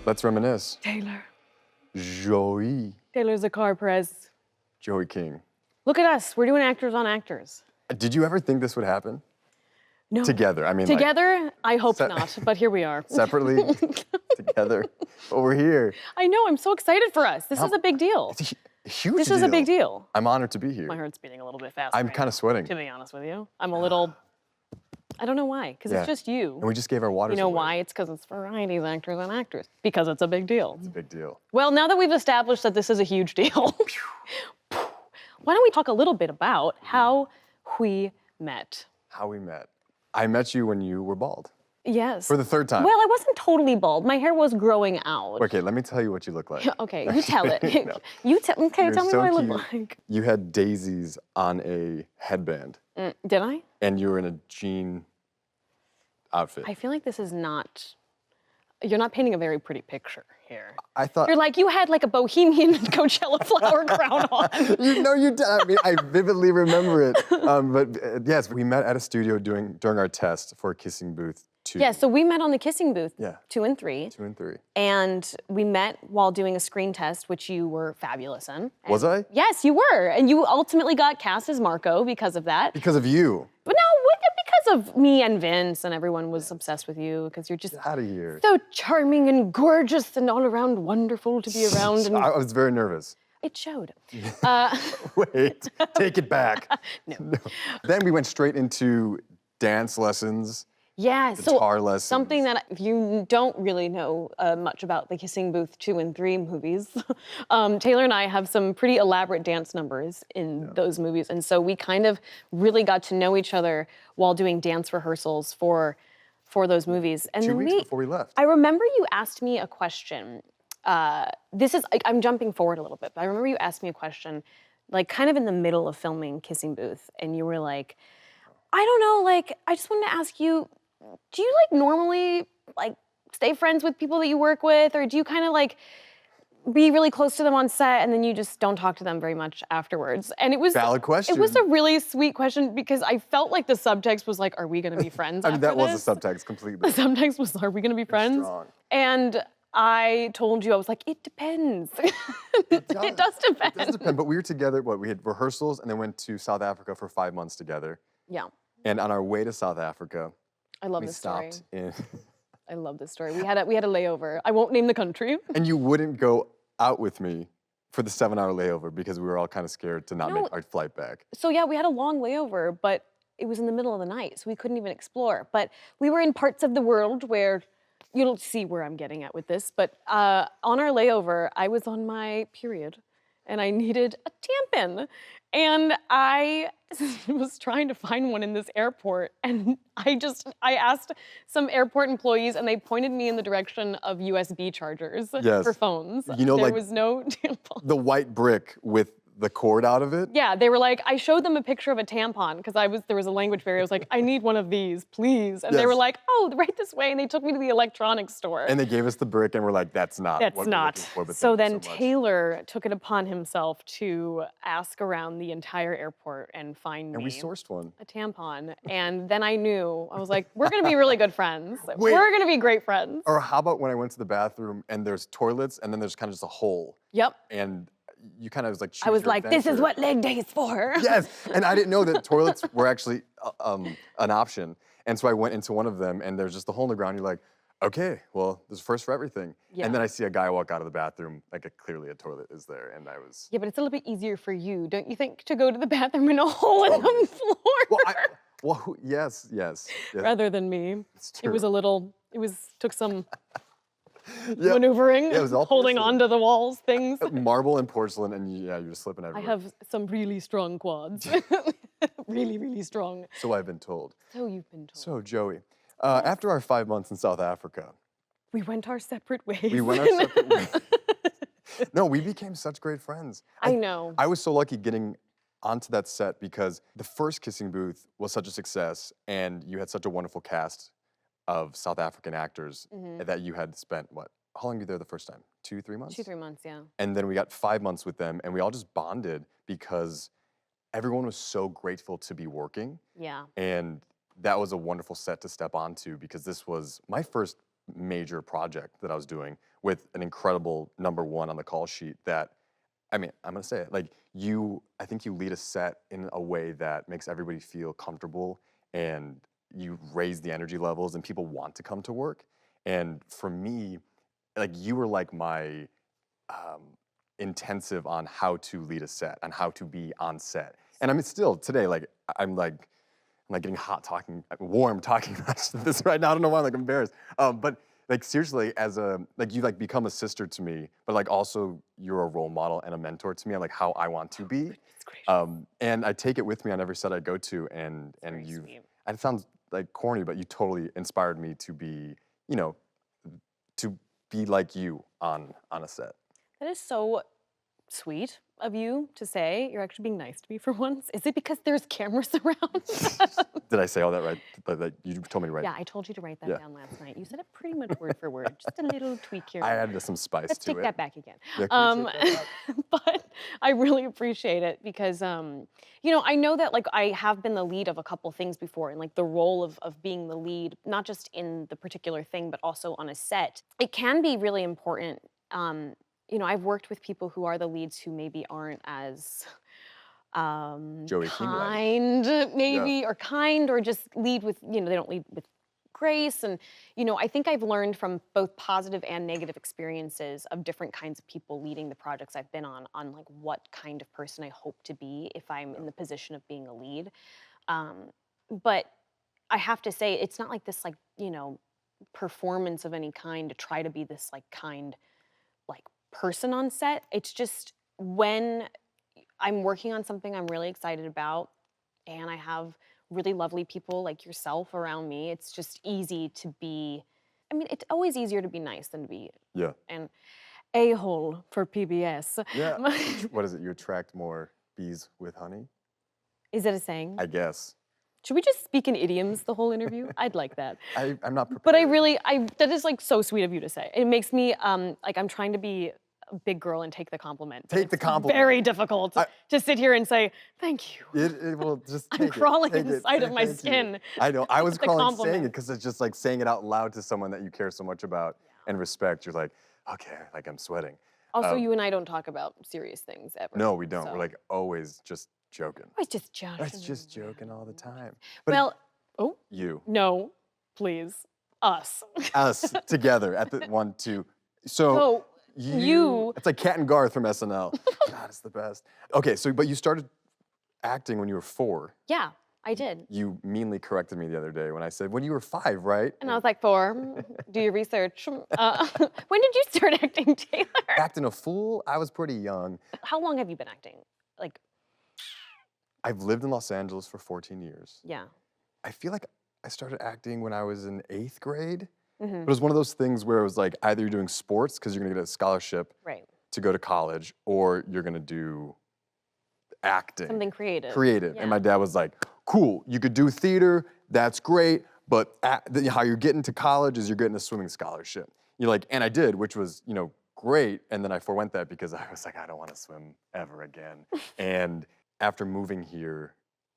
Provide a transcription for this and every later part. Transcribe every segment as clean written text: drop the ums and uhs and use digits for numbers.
Let's reminisce. Taylor. Joey. Taylor Zakhar Perez. Joey King. Look at us. We're doing actors on actors. Did you ever think this would happen? No. Together, I mean, together, I hope not, but here we are. Separately, together, but we're here. I know, I'm so excited for us. This is a big deal. It's a huge deal. This is a big deal. I'm honored to be here. My heart's beating a little bit fast. I'm kind of sweating. To be honest with you. I'm a little, I don't know why, because it's just you. And we just gave our waters You know away. why? It's because it's varieties, actors, and actors. Because it's a big deal. It's a big deal. Well, now that we've established that this is a huge deal, why don't we talk a little bit about how we met? How we met. I met you when you were bald. Yes. For the third time. Well, I wasn't totally bald. My hair was growing out. Okay, let me tell you what you look like. Okay, you tell it. No. Okay, tell me so what I look cute. like. You had daisies on a headband. Did I? And you were in a jean outfit. I feel like this is not, you're not painting a very pretty picture here. I thought... You're like, you had like a bohemian Coachella flower crown on. You know you did. I mean, I vividly remember it. Yes, we met at a studio during our test for Kissing Booth 2. Yeah, so we met on the Kissing Booth 2 and 3. 2 and 3. And we met while doing a screen test, which you were fabulous in. Was I? Yes, you were. And you ultimately got cast as Marco because of that. Because of you. But no, because of me and Vince, and everyone was obsessed with you because you're just Get out of here. so charming and gorgeous and all around wonderful to be around. And I was very nervous. it showed. Wait, take it back. No. Then we went straight into dance lessons. Yeah, Guitar lessons. Something that if you don't really know much about the Kissing Booth 2 and 3 movies, Taylor and I have some pretty elaborate dance numbers in those movies. And so we kind of really got to know each other while doing dance rehearsals for those movies. And 2 then weeks before we left. I remember you asked me a question. I'm jumping forward a little bit, but I remember you asked me a question, like kind of in the middle of filming Kissing Booth. And you were like, I don't know, like, I just wanted to ask you, do you like normally like stay friends with people that you work with, or do you kind of like be really close to them on set and then you just don't talk to them very much afterwards? And it was valid question. It was a really sweet question because I felt like the subtext was like, are we gonna be friends? I mean, that was this? the subtext completely. The subtext was, are we gonna be friends? Strong. And I told you, I was like, it depends. It does depend. It does depend, but we were together, we had rehearsals and then went to South Africa for 5 months together. Yeah. And on our way to South Africa, I love we this story. stopped in... I love this story. We had a layover. I won't name the country. And you wouldn't go out with me for the 7-hour layover because we were all kind of scared to not make our flight back. So yeah, we had a long layover, but it was in the middle of the night, so we couldn't even explore. But we were in parts of the world where, you'll see where I'm getting at with this, but on our layover, I was on my period and I needed a tampon. And I was trying to find one in this airport, and I asked some airport employees, and they pointed me in the direction of USB chargers for phones. You know, there was no tampon. The white brick with the cord out of it? Yeah, they were like, I showed them a picture of a tampon because there was a language barrier. I was like, I need one of these, please. And they were like, oh, right this way. And they took me to the electronics store. And they gave us the brick and we're like, that's not what we're looking for, but so then so much. Taylor took it upon himself to ask around the entire airport and find And we sourced one. a tampon. And then I knew, I was like, we're gonna be really good friends. Wait. We're gonna be great friends. Or how about when I went to the bathroom and there's toilets and then there's kind of just a hole. Yep. And you kind of was like, I was like, this is what leg day is for. Yes, and I didn't know that toilets were actually an option. And so I went into one of them and there's just a hole in the ground. You're like, okay, well, there's a first for everything. Yeah. And then I see a guy walk out of the bathroom, like clearly a toilet is there, and I was... Yeah, but it's a little bit easier for you, don't you think, to go to the bathroom in a hole in the floor? Yes. Rather than me. It's true. It was a little, took some maneuvering, it was all holding porcelain. onto the walls, things. Marble and porcelain, and you're just slipping I everywhere. have some really strong quads. Really, really strong. So I've been told. So you've been told. So Joey, after our 5 months in South Africa, we went our separate ways. We went our separate ways. No, we became such great friends. I know. I was so lucky getting onto that set because the first Kissing Booth was such a success and you had such a wonderful cast of South African actors that you had spent, how long were you there the first time? 2-3 months? 2-3 months, yeah. And then we got 5 months with them and we all just bonded because everyone was so grateful to be working. Yeah. And that was a wonderful set to step onto because this was my first major project that I was doing with an incredible #1 on the call sheet that, I mean, I'm gonna say it, like I think you lead a set in a way that makes everybody feel comfortable and you raise the energy levels and people want to come to work. And for me, like you were like my intensive on how to lead a set, on how to be on set. And I mean, still today, like I'm like getting hot talking, warm talking about this right now. I don't know why I'm like embarrassed. But like seriously, like you like become a sister to me, but like also you're a role model and a mentor to me on like how I want to be. It's great. And I take it with me on every set I go to, and Very you. sweet. It sounds like corny, but you totally inspired me to be, you know, to be like you on a set. That is so sweet of you to say. You're actually being nice to me for once. Is it because there's cameras around? Did I say all that right? That you told me to write. Yeah, I told you to write that Yeah. down last night. You said it pretty much word for word. Just a little tweak here. I added some spice Let's to take it. that back again. Yeah, can we take that But I really appreciate it because, you know, I know that like I have been the lead of a couple things before, and like the role of being the lead, not just in the particular thing, but also on a set. It can be really important. You know, I've worked with people who are the leads who maybe aren't as Joey King-like. kind, maybe, or kind, or just lead with, you know, they don't lead with grace. And, you know, I think I've learned from both positive and negative experiences of different kinds of people leading the projects I've been on like what kind of person I hope to be if I'm in the position of being a lead. But I have to say, it's not like this, like, you know, performance of any kind to try to be this like kind, like person on set. It's just when I'm working on something I'm really excited about and I have really lovely people like yourself around me, it's just easy to be, I mean, it's always easier to be nice than to be Yeah. an a-hole for PBS. Yeah. What is it? You attract more bees with honey? Is that a saying? I guess. Should we just speak in idioms the whole interview? I'd like that. I'm not prepared. But that is like so sweet of you to say. It makes me, like I'm trying to be a big girl and take the compliment. But Take the it's compliment. very difficult to sit here and say, thank you. It will just take I'm crawling take inside of my thank you. skin. I know. I was with the crawling saying it compliment. because it's just like saying it out loud to someone that you care so much about and respect. You're like, okay, like I'm sweating. Also, you and I don't talk about serious things ever. No, we don't. so- We're like always just joking. Always just joking. It's just joking all the time. But Well, oh, you, no, please. Us. us together at the 1, 2. So So, you- It's like Cat and Garth from SNL. God, it's the best. Okay, so but you started acting when you were 4. yeah, I did. You meanly corrected me the other day when I said, when you were 5, right? And I was like, 4, do your research. When did you start acting, Taylor? Acting a fool, I was pretty young. How long have you been acting? Like, I've lived in Los Angeles for 14 years. yeah. I feel like I started acting when I was in 8th grade. Mm-hmm. But it was one of those things where it was like either you're doing sports because you're gonna get a scholarship Right. to go to college, or you're gonna do acting. Something creative. Creative. Yeah. And my dad was like, cool, you could do theater, that's great, but how you're getting to college is you're getting a swimming scholarship. You're like, and I did, which was, you know, great. And then I forewent that because I was like, I don't want to swim ever again. And after moving here,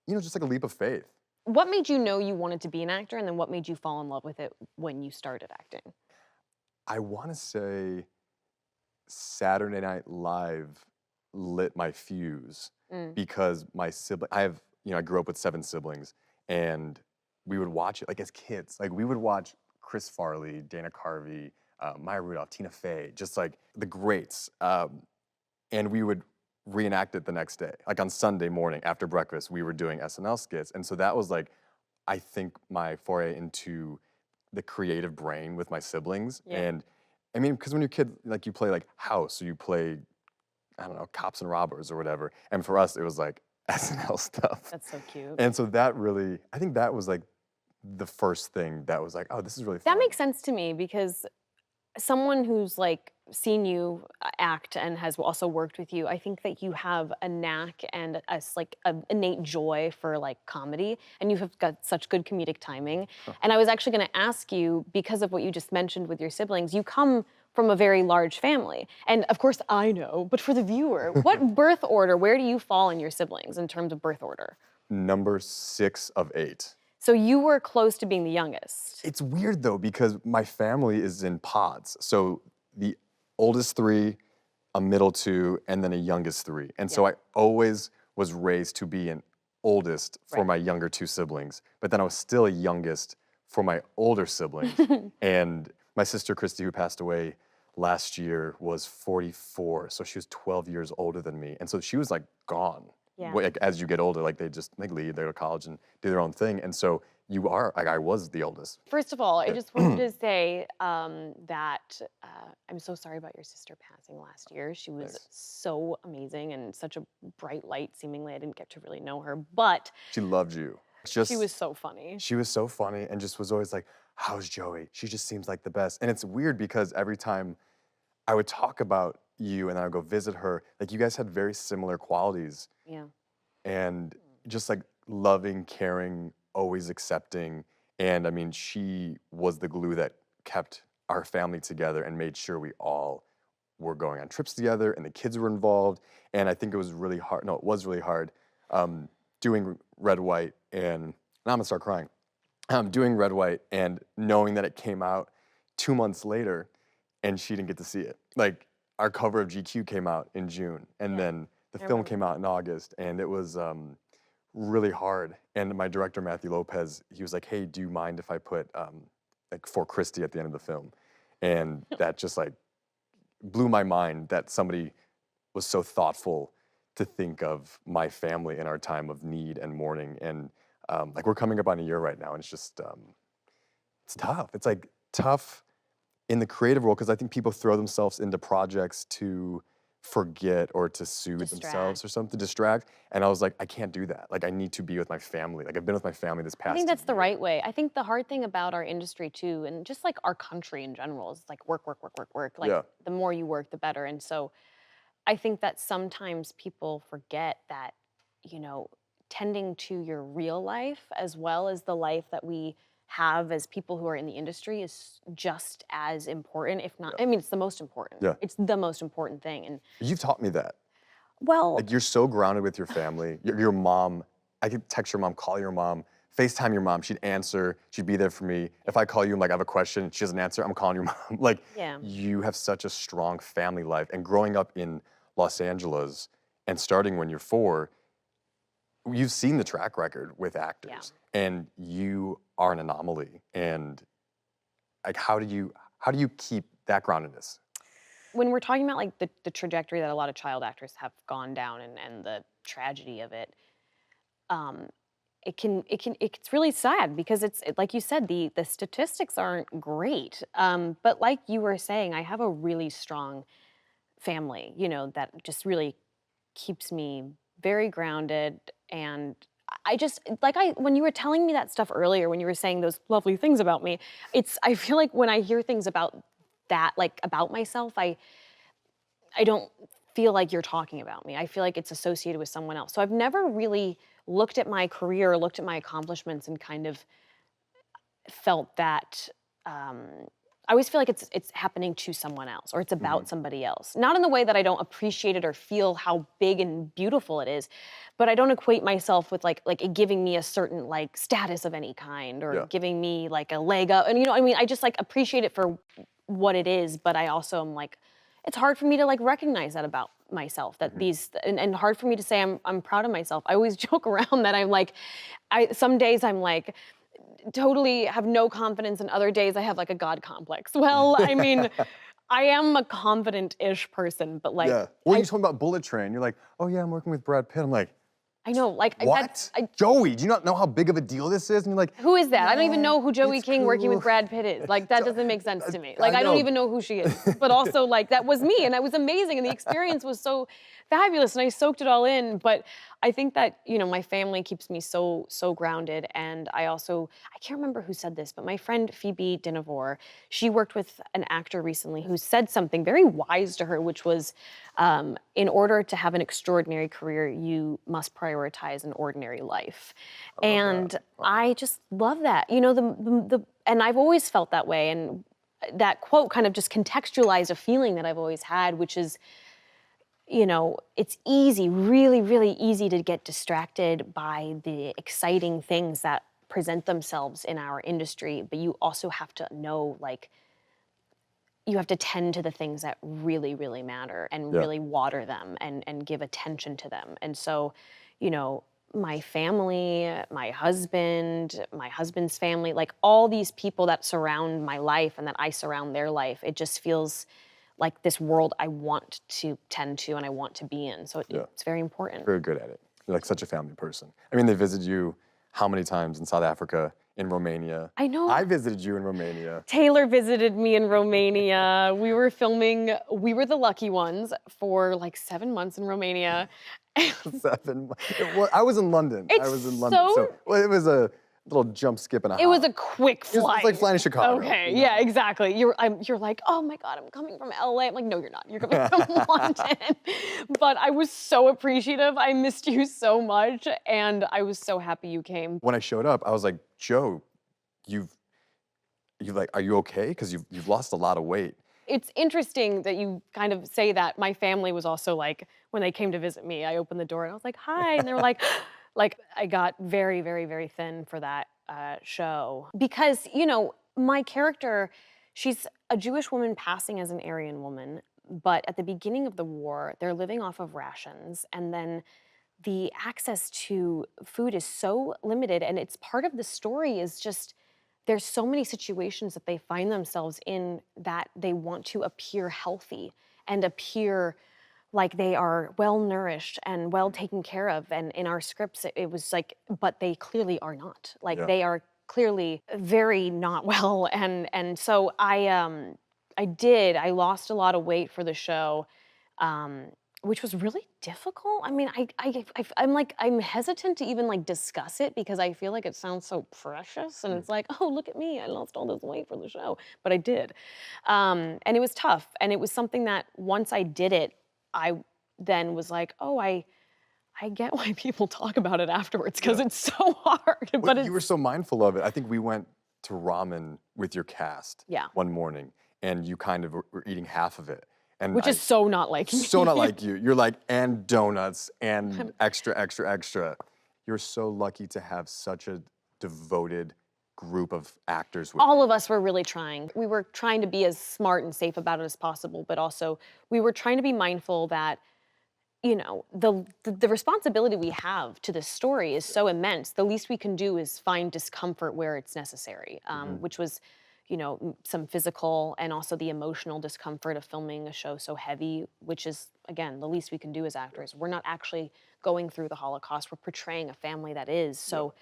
you know, just like a leap of faith. What made you know you wanted to be an actor, and then what made you fall in love with it when you started acting? I want to say Saturday Night Live lit my fuse because my sibling, I grew up with 7 siblings, and we would watch it like as kids. Like we would watch Chris Farley, Dana Carvey, Maya Rudolph, Tina Fey, just like the greats. And we would reenact it the next day. Like on Sunday morning after breakfast, we were doing SNL skits. And so that was like, I think my foray into the creative brain with my siblings. Yeah. And I mean, because when you're a kid, like you play like house, or you play, I don't know, cops and robbers or whatever. And for us, it was like SNL stuff. That's so cute. And so that really, I think that was like the first thing that was like, oh, this is really fun. That makes sense to me because someone who's like seen you act and has also worked with you, I think that you have a knack and like an innate joy for like comedy, and you have got such good comedic timing. And I was actually going to ask you, because of what you just mentioned with your siblings, you come from a very large family. And of course I know, but for the viewer, what birth order, where do you fall in your siblings in terms of birth order? Number 6 of 8. So you were close to being the youngest. It's weird though, because my family is in pods. So the oldest three, a middle two, and then a youngest three. And so I always was raised to be an oldest for my younger two siblings, but then I was still a youngest for my older siblings. And my sister Christy, who passed away last year, was 44. So she was 12 years older than me. And so she was like gone. Yeah. Like, as you get older, like they leave, they go to college and do their own thing. And so you are, like I was the oldest. First of all, I just wanted to say that I'm so sorry about your sister passing last year. She was so amazing and such a bright light, seemingly. I didn't get to really know her, but She loved you. she was so funny. She was so funny and just was always like, how's Joey? She just seems like the best. And it's weird because every time I would talk about you and I would go visit her, like you guys had very similar qualities. Yeah. And just like loving, caring, always accepting. And I mean, she was the glue that kept our family together and made sure we all were going on trips together and the kids were involved. And I think it was really hard. No, it was really hard doing Red, White, and now I'm gonna start crying. Doing Red, White and knowing that it came out 2 months later and she didn't get to see it. Like our cover of GQ came out in June and then the film came out in August, and it was really hard. And my director, Matthew Lopez, he was like, hey, do you mind if I put like For Christy at the end of the film? And that just like blew my mind that somebody was so thoughtful to think of my family in our time of need and mourning. And like we're coming up on a year right now, and it's just, it's tough. It's like tough in the creative world, because I think people throw themselves into projects to forget or to soothe themselves or something, to distract. And I was like, I can't do that. Like I need to be with my family. Like I've been with my family this past I think that's the year. right way. I think the hard thing about our industry too, and just like our country in general, is like work, work, work, work, work. Like the more you work, the better. And so I think that sometimes people forget that, you know, tending to your real life as well as the life that we have as people who are in the industry is just as important, if not, I mean, it's the most important. Yeah. It's the most important thing. And You've taught me that. well, Like you're so grounded with your family. Your mom, I could text your mom, call your mom, FaceTime your mom. She'd answer. She'd be there for me. If I call you, I'm like, I have a question. She doesn't answer. I'm calling your mom. Like you have such a strong family life. And growing up in Los Angeles and starting when you're 4, you've seen the track record with actors, and you are an anomaly. And like, how do you keep that groundedness? when we're talking about like the trajectory that a lot of child actors have gone down and the tragedy of it, it's really sad because like you said, the statistics aren't great. But like you were saying, I have a really strong family, you know, that just really keeps me very grounded. And I just when you were telling me that stuff earlier, when you were saying those lovely things about me, I feel like when I hear things about that, like about myself, I don't feel like you're talking about me. I feel like it's associated with someone else. So I've never really looked at my career, looked at my accomplishments, and kind of felt that. I always feel like it's happening to someone else, or it's about somebody else. Not in the way that I don't appreciate it or feel how big and beautiful it is, but I don't equate myself with like it giving me a certain like status of any kind, or giving me like a leg up. And you know, I mean, I just like appreciate it for what it is, but I also am like, it's hard for me to like recognize that about myself, that and hard for me to say I'm proud of myself. I always joke around that I'm like, some days I'm like, totally have no confidence, and other days I have like a God complex. Well, I mean, I am a confident-ish person, but like... Well, you told me about Bullet Train. You're like, oh yeah, I'm working with Brad Pitt. I'm like, I know, like... What? Joey, do you not know how big of a deal this is? And you're like... Who is that? I don't even know who Joey King working with Brad Pitt is. Like, that doesn't make sense to me. Like, I don't even know who she is. But also, like, that was me, and that was amazing, and the experience was so fabulous, and I soaked it all in. But I think that, you know, my family keeps me so grounded, and I can't remember who said this, but my friend Phoebe Dinavore, she worked with an actor recently who said something very wise to her, which was, in order to have an extraordinary career, you must prioritize an ordinary life. And I just love that. You know, and I've always felt that way, and that quote kind of just contextualized a feeling that I've always had, which is, you know, it's easy, really, really easy to get distracted by the exciting things that present themselves in our industry, but you also have to know, like, you have to tend to the things that really, really matter and really water them and give attention to them. And so, you know, my family, my husband's family, like all these people that surround my life and that I surround their life, it just feels like this world I want to tend to and I want to be in. So it's very important. Very good at it. You're like such a family person. I mean, they visited you how many times in South Africa, in Romania? I know. I visited you in Romania. Taylor visited me in Romania. We were filming, we were the lucky ones for like 7 months in Romania. 7 months. I was in London. I was in London. so- Well, it was a little jump, skip, and a hop. It was a quick flight. It's like flying to Chicago. Okay, you know? yeah, exactly. You're like, oh my God, I'm coming from LA. I'm like, no, you're not. You're coming from London. But I was so appreciative. I missed you so much, and I was so happy you came. When I showed up, I was like, Joe, you've like, are you okay? Because you've lost a lot of weight. It's interesting that you kind of say that. My family was also like, when they came to visit me, I opened the door and I was like, hi, and they were like, like I got very, very, very thin for that show. Because, you know, my character, she's a Jewish woman passing as an Aryan woman, but at the beginning of the war, they're living off of rations, and then the access to food is so limited, and it's part of the story is just, there's so many situations that they find themselves in that they want to appear healthy and appear like they are well nourished and well taken care of. And in our scripts, it was like, but they clearly are not. Like they are clearly very not well. And so I lost a lot of weight for the show, which was really difficult. I mean, I'm hesitant to even like discuss it because I feel like it sounds so precious, and it's like, oh, look at me, I lost all this weight for the show, but I did, and it was tough, and it was something that once I did it, I then was like, oh, I get why people talk about it afterwards because it's so hard. But you were so mindful of it. I think we went to ramen with your cast one morning, and you kind of were eating half of it. And which is so not like me. So not like you. You're like, and donuts, and extra, extra, extra. You're so lucky to have such a devoted group of actors. All of us were really trying. We were trying to be as smart and safe about it as possible, but also we were trying to be mindful that, you know, the responsibility we have to this story is so immense. The least we can do is find discomfort where it's necessary, which was, you know, some physical and also the emotional discomfort of filming a show so heavy, which is, again, the least we can do as actors. We're not actually going through the Holocaust. We're portraying a family that is. So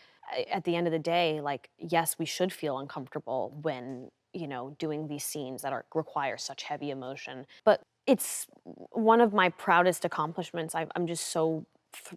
at the end of the day, like, yes, we should feel uncomfortable when, you know, doing these scenes that require such heavy emotion. But it's one of my proudest accomplishments. I'm just so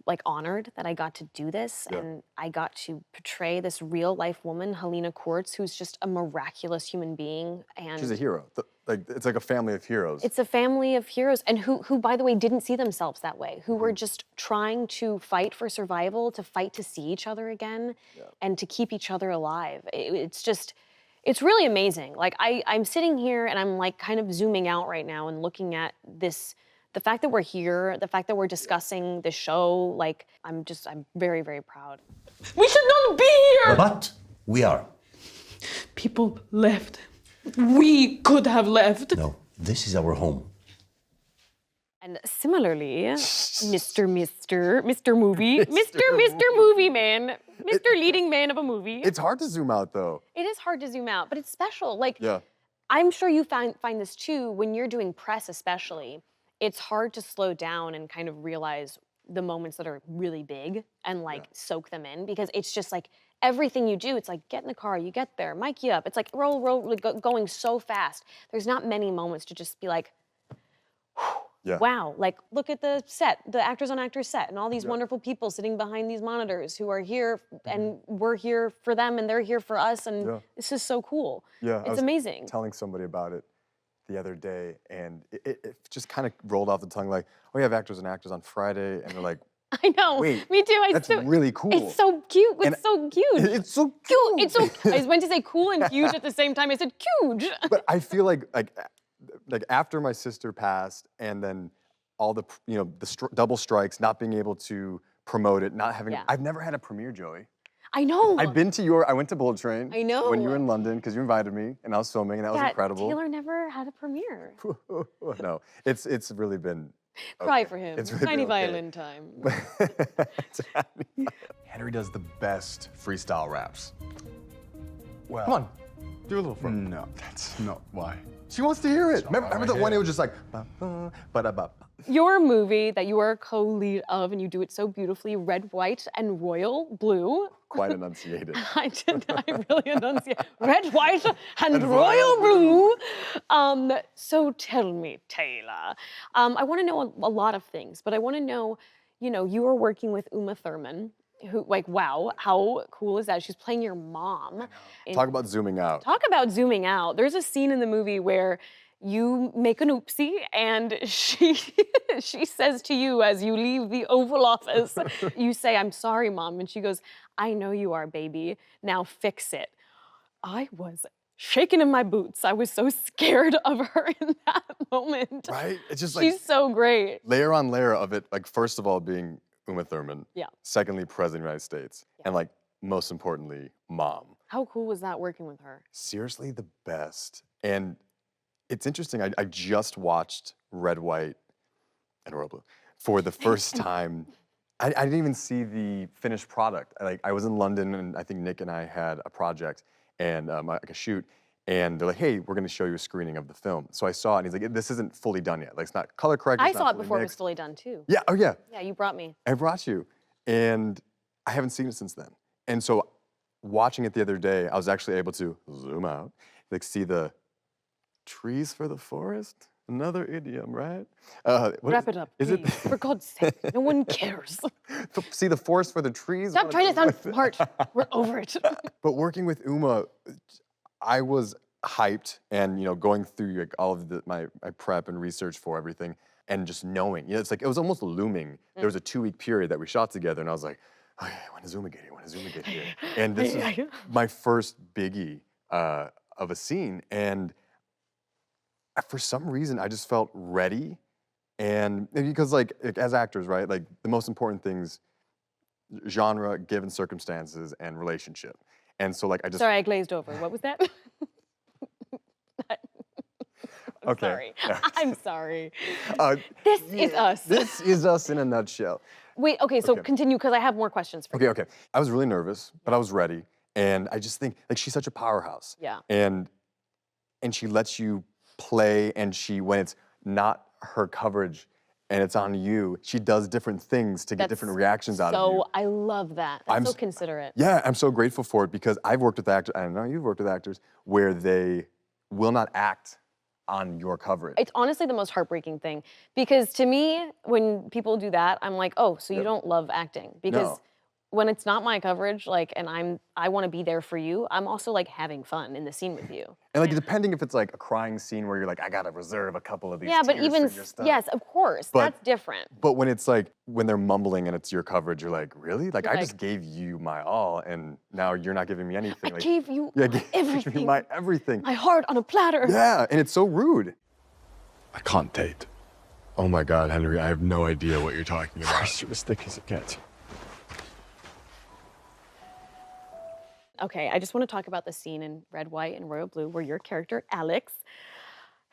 like honored that I got to do this, and I got to portray this real life woman, Helena Kurtz, who's just a miraculous human being. And she's a hero. It's like a family of heroes. It's a family of heroes, and who, by the way, didn't see themselves that way, who were just trying to fight for survival, to fight to see each other again, and to keep each other alive. It's just, it's really amazing. Like I'm sitting here and I'm like kind of zooming out right now and looking at this, the fact that we're here, the fact that we're discussing the show, like I'm very, very proud. We should not be here! But we are. People left. We could have left. No, this is our home. And similarly, Mr. Movie, Mr. Movie Man, Mr. Leading Man of a movie. It's hard to zoom out though. It is hard to zoom out, but it's special. Like, I'm sure you find this too, when you're doing press especially, it's hard to slow down and kind of realize the moments that are really big and like soak them in, because it's just like everything you do, it's like get in the car, you get there, mic you up. It's like roll, going so fast. There's not many moments to just be like, wow, like look at the set, the actors on actors set, and all these wonderful people sitting behind these monitors who are here, and we're here for them and they're here for us, and this is so cool. It's amazing. Telling somebody about it the other day, and it just kind of rolled off the tongue like, oh, we have actors and actors on Friday, and they're like, I know. wait, me too. That's really cool. It's so cute. It's so cute. It's so cute. It's so. I was meant to say cool and huge at the same time. I said huge. But I feel like after my sister passed, and then all the double strikes, not being able to promote it, not having. I've never had a premiere, Joey. I know. I went to Bullet Train. I know. When you were in London, because you invited me, and I was filming, and that was incredible. Taylor never had a premiere. No, it's really been. Cry okay. for him. It's really Tiny been okay. violin time. Henry does the best freestyle raps. Well, Come on, do a little for me. no, that's not why. She wants to hear it. not Remember why the we're one? It here. was just like. Ba-ba, ba-da-ba. Your movie that you are a co-lead of, and you do it so beautifully, Red, White, and Royal Blue. Quite enunciated. I really enunciate. Red, White, and Royal Blue. So tell me, Taylor. I want to know a lot of things, but I want to know, you are working with Uma Thurman, who, like, wow, how cool is that? She's playing your mom. Talk about zooming out. Talk about zooming out. There's a scene in the movie where you make an oopsie and she says to you as you leave the Oval Office, you say, "I'm sorry, Mom." And she goes, "I know you are, baby. Now fix it." I was shaking in my boots. I was so scared of her in that moment. Right? It's just She's so great. layer on layer of it. Like, first of all, being Uma Thurman. Yeah. Secondly, President of the United States. Yeah. And, like, most importantly, Mom. How cool was that working with her? Seriously, the best. And it's interesting. I just watched Red, White, and Royal Blue for the first time. I didn't even see the finished product. I was in London, and I think Nick and I had a project and like a shoot. And they're like, "Hey, we're going to show you a screening of the film." So I saw it, and he's like, "This isn't fully done yet. Like, it's not color corrected." I it's saw not it fully before it was mixed." fully done too. Yeah. Oh, yeah. Yeah, you brought me. I brought you, and I haven't seen it since then. And so, watching it the other day, I was actually able to zoom out, like see the trees for the forest. Another idiom, right? Wrap it up, Is please. it? For God's sake, no one cares. See the forest for the trees. Stop trying to sound smart. We're over it. But working with Uma, I was hyped, and going through like all of my prep and research for everything, and just knowing, it's like it was almost looming. There was a 2-week period that we shot together, and I was like, "Okay, when is Uma get here? When is Uma get here?" And this is my first biggie of a scene, and for some reason I just felt ready, and because like as actors, right? Like the most important things, genre, given circumstances, and relationship. And so like I just Sorry, I glazed over. What was that? I'm sorry. I'm sorry. This is us. This is us in a nutshell. Wait, okay, so continue, because I have more questions for you. Okay. I was really nervous, but I was ready. And I just think, like, she's such a powerhouse. Yeah. And she lets you play, and when it's not her coverage and it's on you, she does different things to get different reactions out of you. So I love that. That's so considerate. Yeah, I'm so grateful for it, because I've worked with actors, I know you've worked with actors, where they will not act on your coverage. It's honestly the most heartbreaking thing, because to me, when people do that, I'm like, oh, so you don't love acting. Because No. when it's not my coverage, like, and I want to be there for you, I'm also like having fun in the scene with you. And like, depending if it's like a crying scene where you're like, I gotta reserve a couple of these Yeah, but tears even, for your stuff. yes, of course, that's different. But when it's like, when they're mumbling and it's your coverage, you're like, really? Like, You're I just gave you my all, and now you're not giving me anything. I Like, gave you I gave you everything. my everything. My heart on a platter. Yeah, and it's so rude. I can't date. Oh my God, Henry, I have no idea what you're talking about. You're as thick as it gets. Okay, I just want to talk about the scene in Red, White, and Royal Blue where your character, Alex,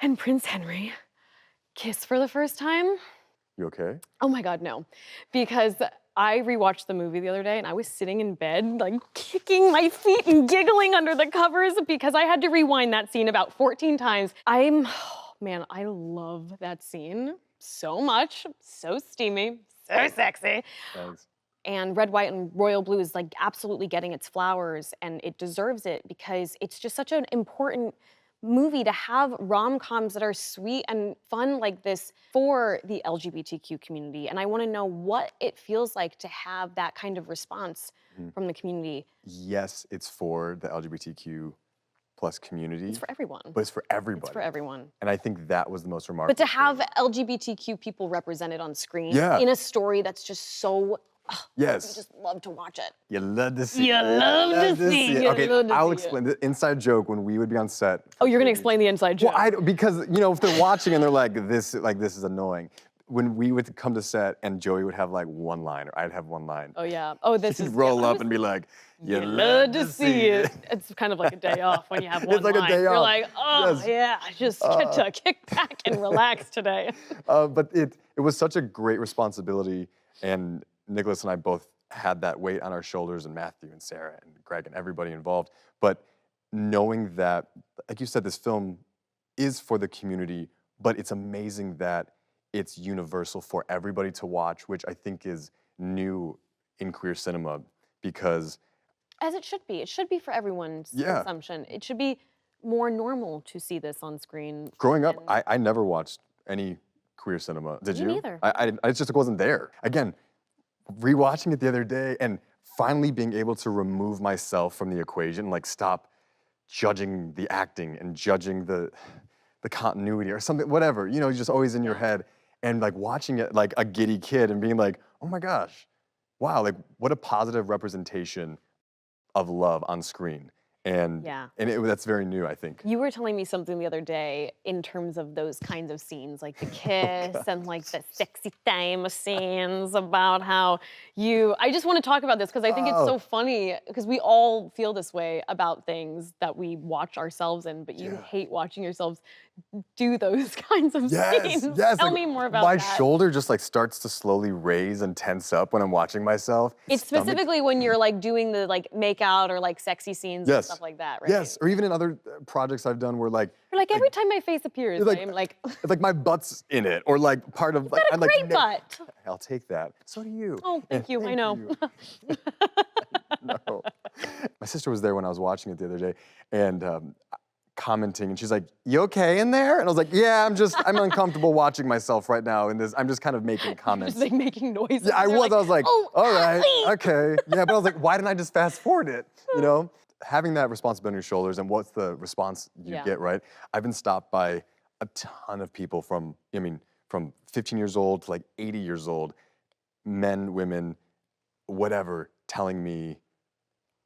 and Prince Henry kiss for the first time. You okay? Oh my God, no. Because I rewatched the movie the other day and I was sitting in bed, like kicking my feet and giggling under the covers because I had to rewind that scene about 14 times. Man, I love that scene so much. So steamy, so sexy. Thanks. And Red, White, and Royal Blue is like absolutely getting its flowers, and it deserves it because it's just such an important movie to have rom-coms that are sweet and fun like this for the LGBTQ community. And I want to know what it feels like to have that kind of response from the community. Yes, it's for the LGBTQ plus community. It's for everyone. But it's for everybody. It's for everyone. And I think that was the most remarkable But to have thing. LGBTQ people represented on screen Yeah. in a story that's just so, you Yes. just love to watch it. You love to see You it. love to see it. You Okay, love to I'll see explain the inside joke when we would be on set. Oh, you're gonna explain the inside joke. Well, because if they're watching and they're like, this is annoying. when we would come to set and Joey would have like one line or I'd have one line. Oh yeah. Oh, this She'd is roll yeah, I up was- and be like, You "You love to see it." It's kind of like a day off when you have one It's like a line. day You're off. like, oh Yes. yeah, I just get to kick back and relax today. But it was such a great responsibility, and Nicholas and I both had that weight on our shoulders, and Matthew and Sarah and Greg and everybody involved. But knowing that, like you said, this film is for the community, but it's amazing that it's universal for everybody to watch, which I think is new in queer cinema, because As it should be. It should be for everyone's Yeah. consumption. It should be more normal to see this on screen. growing up, and- I never watched any queer cinema. Did Me you? neither. I just wasn't there. Again, rewatching it the other day and finally being able to remove myself from the equation, like stop judging the acting and judging the continuity or something, whatever, you know, you're just always in your head, and like watching it like a giddy kid and being like, oh my gosh, wow, like what a positive representation of love on screen. And Yeah. that's very new, I think. You were telling me something the other day in terms of those kinds of scenes, like the kiss and like the sexy time scenes about how I just want to talk about this because I think it's so funny because we all feel this way about things that we watch ourselves in, but you hate watching yourselves do those kinds of Yes, scenes. yes. Tell like, me more about my that. shoulder just like starts to slowly raise and tense up when I'm watching myself. It's Stomach- specifically when you're like doing the like make out or like sexy scenes and Yes. stuff like that, right? Yes, or even in other projects I've done where like You're like every time my face appears, like- I'm like, it's like my butt's in it, or like part of like got a great butt. I'll take that. So do you. Oh, thank you. I know. you. No. My sister was there when I was watching it the other day, and commenting, and she's like, "You okay in there?" And I was like, "Yeah, I'm uncomfortable watching myself right now in this. I'm just kind of making comments." Just like making noises. Yeah, I You're was. I was like, "Oh, all right, athlete." okay. Yeah, but I was like, why didn't I just fast forward it? You know? Having that responsibility on your shoulders and what's the response you Yeah. get, right? I've been stopped by a ton of people from 15 years old to like 80 years old, men, women, whatever, telling me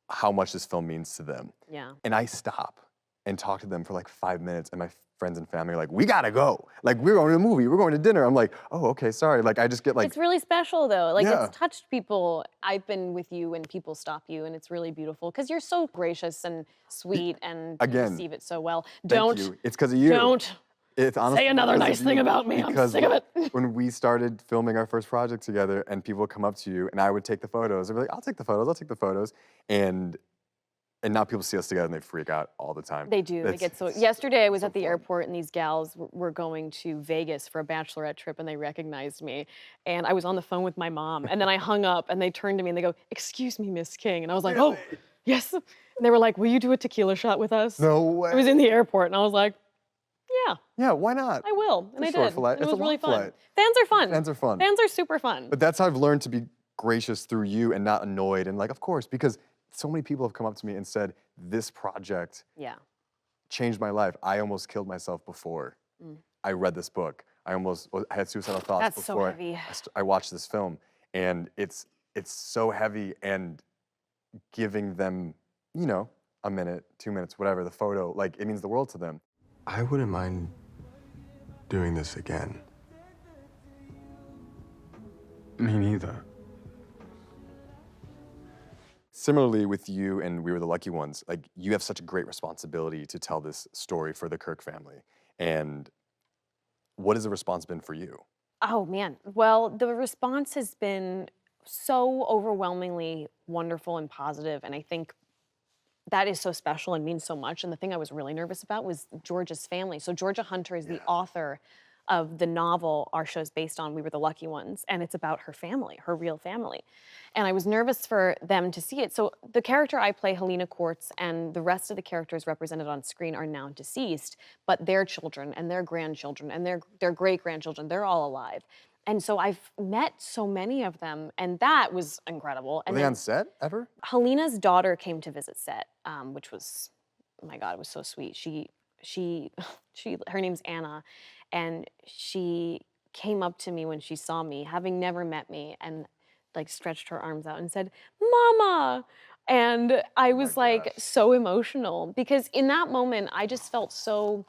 how much this film means to them. Yeah. And I stop and talk to them for like 5 minutes, and my friends and family are like, we gotta go. Like, we're going to a movie, we're going to dinner. I'm like, oh, okay, sorry. Like, I just get like, It's really special though. Like Yeah. it's touched people. I've been with you when people stop you and it's really beautiful because you're so gracious and sweet and you Again, receive it so well. thank Don't, you. It's because of you. don't. It's honestly Say another because nice of thing you, about me. I'm because sick of it. when we started filming our first project together and people would come up to you and I would take the photos, they'd be like, I'll take the photos. And now people see us together and they freak out all the time. They do. They It's- get so. it's Yesterday, I was so at the fun. airport, and these gals were going to Vegas for a bachelorette trip, and they recognized me. And I was on the phone with my mom, and then I hung up, and they turned to me and they go, "Excuse me, Miss King," and I was like, "Oh, yes." And they were like, "Will you do a tequila shot with us?" No way. I was in the airport, and I was like, "Yeah, Yeah, why not? I will," and I It's a short did. flight. And it It's was a really long fun. flight. Fans are fun. Fans are fun. Fans are super fun. But that's how I've learned to be gracious through you and not annoyed. And like, of course, because so many people have come up to me and said, this project Yeah. changed my life. I almost killed myself before I read this book. I had suicidal thoughts That's so before heavy. I watched this film. And it's so heavy, and giving them, a minute, 2 minutes, whatever, the photo, like it means the world to them. I wouldn't mind doing this again. Me neither. Similarly with you and We Were the Lucky Ones, like you have such a great responsibility to tell this story for the Kirk family. And what has the response been for you? Oh man. Well, the response has been so overwhelmingly wonderful and positive, and I think that is so special and means so much. And the thing I was really nervous about was Georgia's family. So Georgia Hunter is the author of the novel our show's based on, We Were the Lucky Ones, and it's about her family, her real family. And I was nervous for them to see it. So the character I play, Helena Quartz, and the rest of the characters represented on screen are now deceased, but their children and their grandchildren and their great-grandchildren, they're all alive. And so I've met so many of them, and that was incredible. Were And they then on set ever? Helena's daughter came to visit set, which was, oh my God, it was so sweet. Her name's Anna, and she came up to me when she saw me, having never met me, and like stretched her arms out and said, "Mama." And I was like so emotional because in that moment I just felt so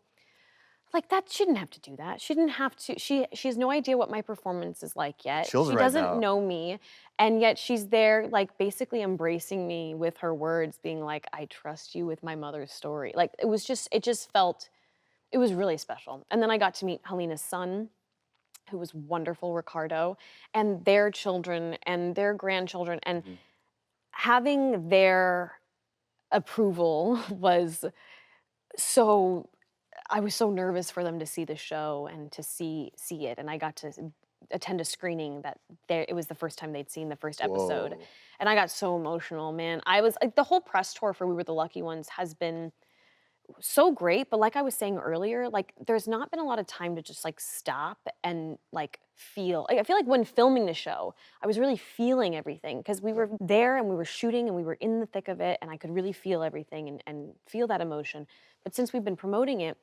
like that shouldn't have to do that. She didn't have to. She has no idea what my performance is like yet. Chills She right doesn't now. know me, and yet she's there, like basically embracing me with her words, being like, "I trust you with my mother's story." Like it just felt, it was really special. And then I got to meet Helena's son, who was wonderful, Ricardo, and their children and their grandchildren, and having their approval was so, I was so nervous for them to see the show and to see it, and I got to attend a screening that it was the first time they'd seen the first episode, Whoa. and I got so emotional, man. I was like, the whole press tour for We Were the Lucky Ones has been so great, but like I was saying earlier, like there's not been a lot of time to just like stop and like feel. Like, I feel like when filming the show, I was really feeling everything because we were there and we were shooting and we were in the thick of it, and I could really feel everything and feel that emotion. But since we've been promoting it,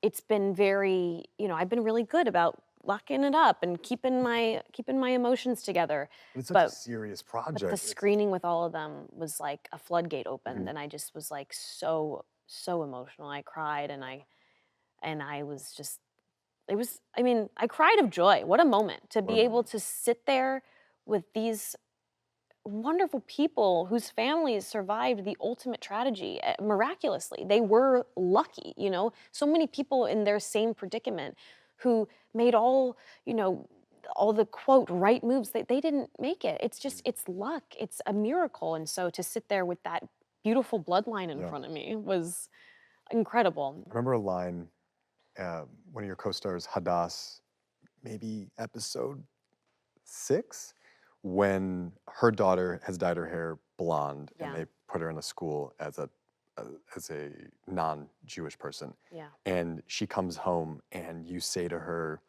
it's been very, I've been really good about locking it up and keeping my emotions together. It's such But a serious but project. the It's- screening with all of them was like a floodgate opened, and I just was like so emotional. I cried, and I was just, it was, I mean, I cried of joy. What a moment to be able to sit there with these wonderful people whose families survived the ultimate tragedy miraculously. They were lucky, so many people in their same predicament who made all the quote right moves. They didn't make it. It's just, it's luck. It's a miracle. And so to sit there with that beautiful bloodline in front of me was incredible. I remember a line, one of your co-stars, Hadass, maybe episode 6, when her daughter has dyed her hair blonde, Yeah. and they put her in a school as a non-Jewish person. Yeah. And she comes home, and you say to her,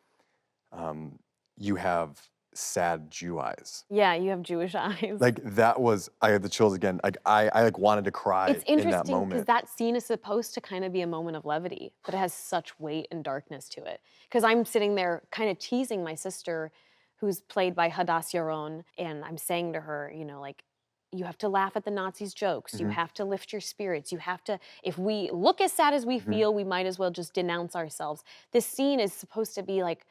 "You have sad Jew eyes." Yeah, you have Jewish eyes. Like that was, I had the chills again. Like I like wanted to cry It's in that interesting because moment. that scene is supposed to kind of be a moment of levity, but it has such weight and darkness to it. Because I'm sitting there kind of teasing my sister, who's played by Hadass Yaron, and I'm saying to her, like, you have to laugh at the Nazis' jokes. You have to lift your spirits. You have to, if we look as sad as we feel, we might as well just denounce ourselves. This scene is supposed to be like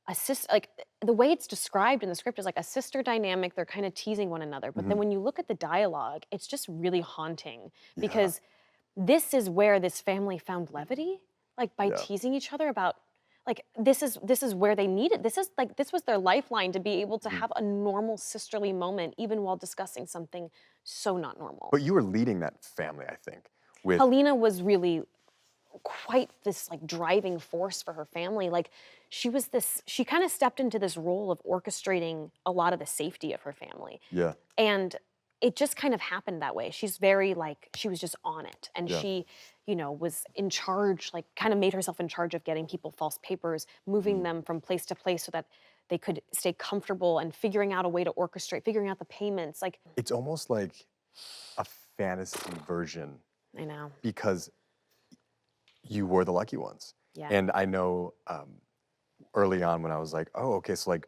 a sister, like the way it's described in the script is like a sister dynamic. They're kind of teasing one another. But then when you look at the dialogue, it's just really haunting because this is where this family found levity, like by teasing each other about, like this is where they need it. This was their lifeline to be able to have a normal sisterly moment, even while discussing something so not normal. But you were leading that family, I think. With Helena was really quite this like driving force for her family. Like she kind of stepped into this role of orchestrating a lot of the safety of her family. yeah, And it just kind of happened that way. She's very like, she was just on it. And she, was in charge, like kind of made herself in charge of getting people false papers, moving them from place to place so that they could stay comfortable and figuring out a way to orchestrate, figuring out the payments. Like, it's almost like a fantasy version I know. because you were the lucky ones. Yeah. And I know early on when I was like, oh, okay, so like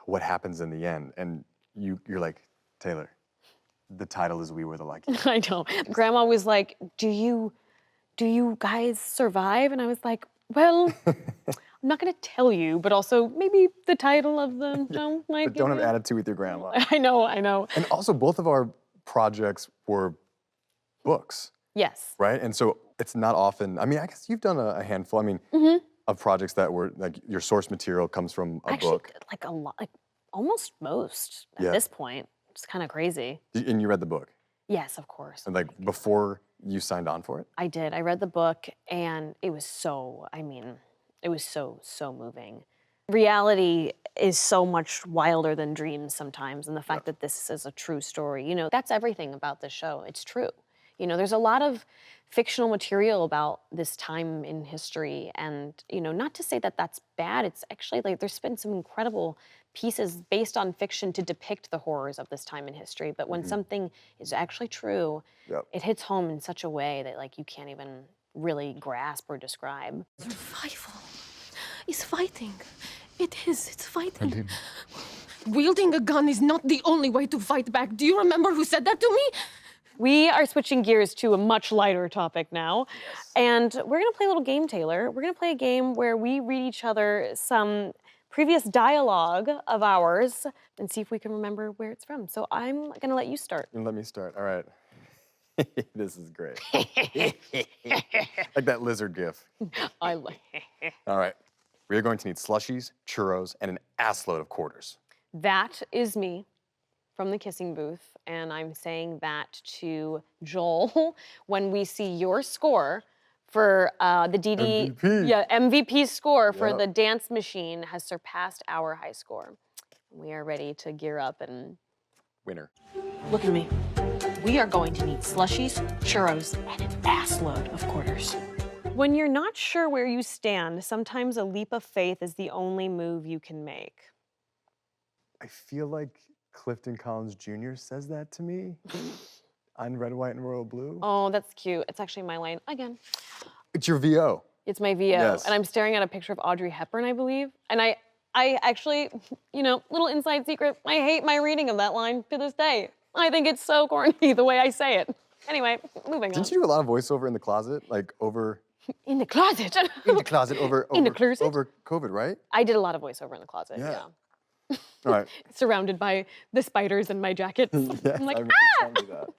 what happens in the end? And you're like, Taylor, the title is We Were the Lucky Ones. I know. Grandma was like, do you guys survive? And I was like, well, I'm not gonna tell you, but also maybe the title of the show might But don't give have you- attitude with your grandma. I know. And also both of our projects were books, Yes. right? And so it's not often, I mean, I guess you've done a handful, I mean, of projects that were like your source material comes from a Actually, book. like a lot, like almost most at Yeah. this point. It's kind of crazy. And you read the book. Yes, of course. And like before you signed on for it? I did. I read the book, and it was so, it was so moving. Reality is so much wilder than dreams sometimes, and the fact that this is a true story, that's everything about this show. It's true. There's a lot of fictional material about this time in history, and, not to say that that's bad. It's actually like there's been some incredible pieces based on fiction to depict the horrors of this time in history. But when something is actually true, it hits home in such a way that like you can't even really grasp or describe. Survival is fighting. It's fighting. Wielding a gun is not the only way to fight back. Do you remember who said that to me? We are switching gears to a much lighter topic now. And we're gonna play a little game, Taylor. We're gonna play a game where we read each other some previous dialogue of ours and see if we can remember where it's from. So I'm gonna let you start. And let me start. All right. This is great. Like that lizard gif. I like. All right. We are going to need slushies, churros, and an assload of quarters. That is me from the kissing booth, and I'm saying that to Joel when we see your score for the DD MVP. MVP score for Yep. the dance machine has surpassed our high score. We are ready to gear up and Winner. Look at me. We are going to need slushies, churros, and an assload of quarters. when you're not sure where you stand, sometimes a leap of faith is the only move you can make. I feel like Clifton Collins Jr. says that to me on Red, White, and Royal Blue. Oh, that's cute. It's actually my line again. It's your VO. It's my VO, Yes. and I'm staring at a picture of Audrey Hepburn, I believe. And I actually, you know, little inside secret, I hate my reading of that line to this day. I think it's so corny the way I say it. Anyway, moving on. Didn't you do a lot of voiceover in the closet, like over In the closet. in the closet over In the closet? over COVID, right? I did a lot of voiceover in the closet, Yeah. yeah. All right. Surrounded by the spiders in my jackets. Yes, I'm like, I remember you telling me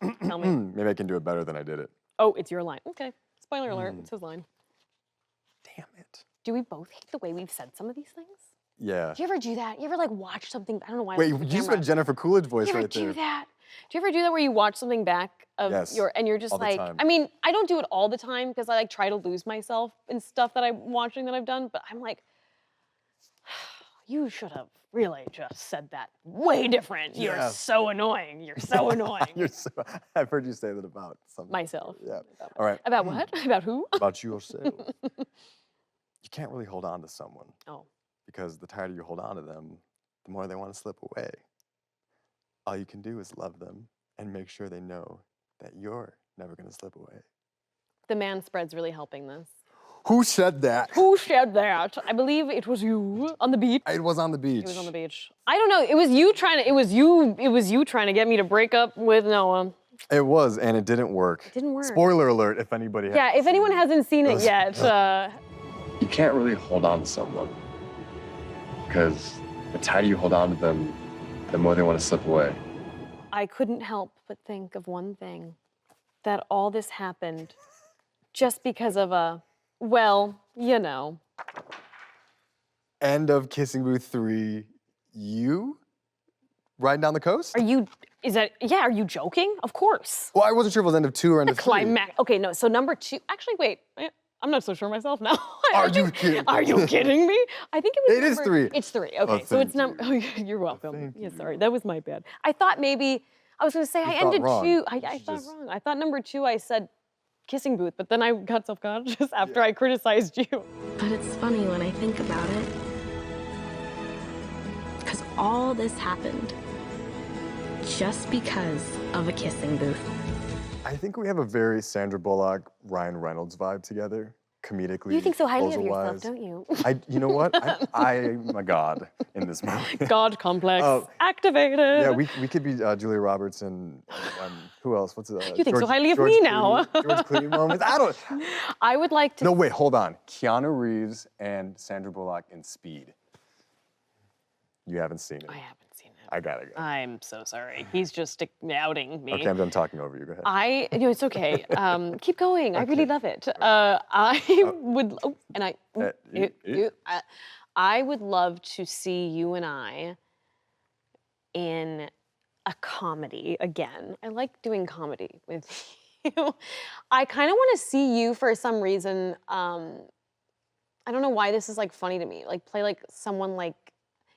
spider! Tell me. that. Maybe I can do it better than I did it. Oh, it's your line. Okay. Spoiler alert, it's his line. Damn it. Do we both hate the way we've said some of these things? Yeah. Do you ever do that? You ever like watch something? I don't know why. I Wait, looked you at the just camera. went Jennifer Coolidge voice Do you ever right there. do that? Do you ever do that where you watch something back of Yes, and you're just all the like, time. I mean, I don't do it all the time because I like try to lose myself in stuff that I'm watching that I've done, but I'm like, you should have really just said that way different. You're Yes. so annoying. You're so annoying. You're so, I've heard you say that about something. Myself. Yeah. All right. About what? About who? About yourself. You can't really hold on to someone Oh. because the tighter you hold on to them, the more they want to slip away. All you can do is love them and make sure they know that you're never going to slip away. The man spread's really helping this. Who said that? Who said that? I believe it was you on the beach. It was on the beach. It was on the beach. I don't know. It was you trying to get me to break up with Noah. It was, and it didn't work. It didn't work. Spoiler alert if anybody has. Yeah, if anyone hasn't seen it those- yet, You can't really hold on to someone because the tighter you hold on to them, the more they want to slip away. I couldn't help but think of one thing. That all this happened just because of a, well, you know. End of Kissing Booth 3. You? Riding down the coast? Are you joking? Of course. Well, I wasn't sure if it was end of 2 or end of 3. Climax. Okay, no, so number 2, actually, wait. I'm not so sure myself now. Are you kidding? Are you kidding me? I think it was It is number- 3. It's 3, okay. Oh, So it's thank number, you. oh, you're welcome. thank Yeah, you. sorry, that was my bad. I thought maybe, I was gonna say I thought ended wrong. 2, I You thought just- wrong. I thought number 2 I said kissing booth, but then I got self-conscious after I criticized you. But it's funny when I think about it. Because all this happened just because of a kissing booth. I think we have a very Sandra Bullock, Ryan Reynolds vibe together, comedically. You think so highly of yourself, proposal-wise. don't you? You know what? I'm a god in this movie. God complex Oh, activated. Yeah, we could be Julia Roberts and who else? What's it? You think so highly of me now. George Clooney moments. I don't. I would like to. No, wait, hold on. Keanu Reeves and Sandra Bullock in Speed. You haven't seen it. I haven't seen it. I gotta go. I'm so sorry. He's just outing me. Okay, I'm done talking over you. Go ahead. It's okay. Keep going. I really love it. I would, oh, and I, I would love to see you and I in a comedy again. I like doing comedy with you. I kind of want to see you for some reason. I don't know why this is like funny to me. Like play like someone like,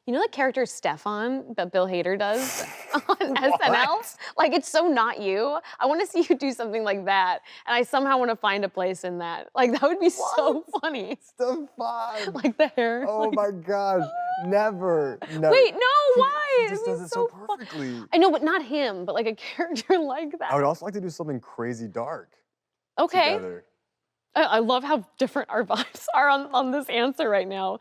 you know, the character Stefan that Bill Hader does on SNL? Like, it's so not you. I want to see you do something like that, and I somehow want to find a place in that. Like, that would be so funny. Stefan. Like the hair. Oh like- my gosh. Never. No. Wait, no, why? He It'd just be does it so fun. perfectly. I know, but not him, but like a character like that. I would also like to do something crazy dark Okay. together. I love how different our vibes are on this answer right now.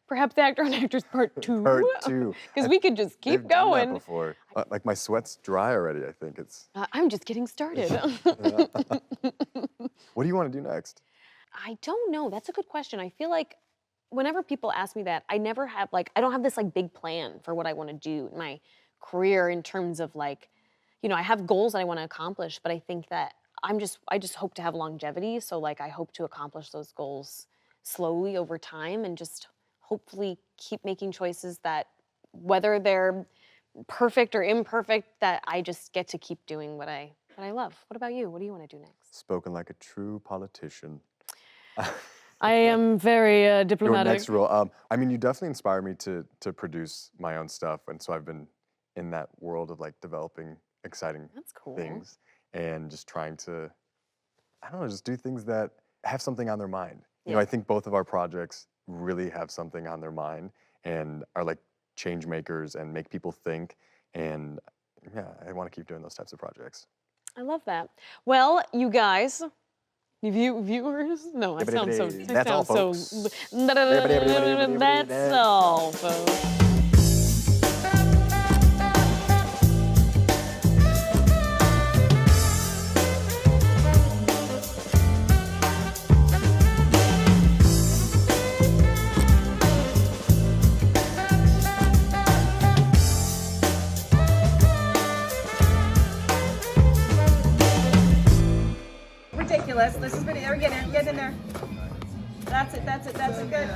Perhaps Actor on Actors Part 2? Part 2. Because we could just keep They've done that going. before. Like my sweat's dry already, I think. It's. I'm just getting started. What do you want to do next? I don't know. That's a good question. I feel like whenever people ask me that, I never have I don't have this like big plan for what I want to do in my career in terms of like, I have goals that I want to accomplish, but I think that I just hope to have longevity. So like I hope to accomplish those goals slowly over time and just hopefully keep making choices that whether they're perfect or imperfect, that I just get to keep doing what I love. What about you? What do you want to do next? Spoken like a true politician. I am very Your diplomatic. next role. I mean, you definitely inspire me to produce my own stuff, and so I've been in that world of like developing exciting That's cool. things and just trying to, I don't know, just do things that have something on their mind. Yeah. I think both of our projects really have something on their mind and are like change makers and make people think. And yeah, I want to keep doing those types of projects. I love that. Well, you guys, viewers? No, I sound so. That's all, folks. That's all, folks. Ridiculous. This is getting in there. That's it. Good.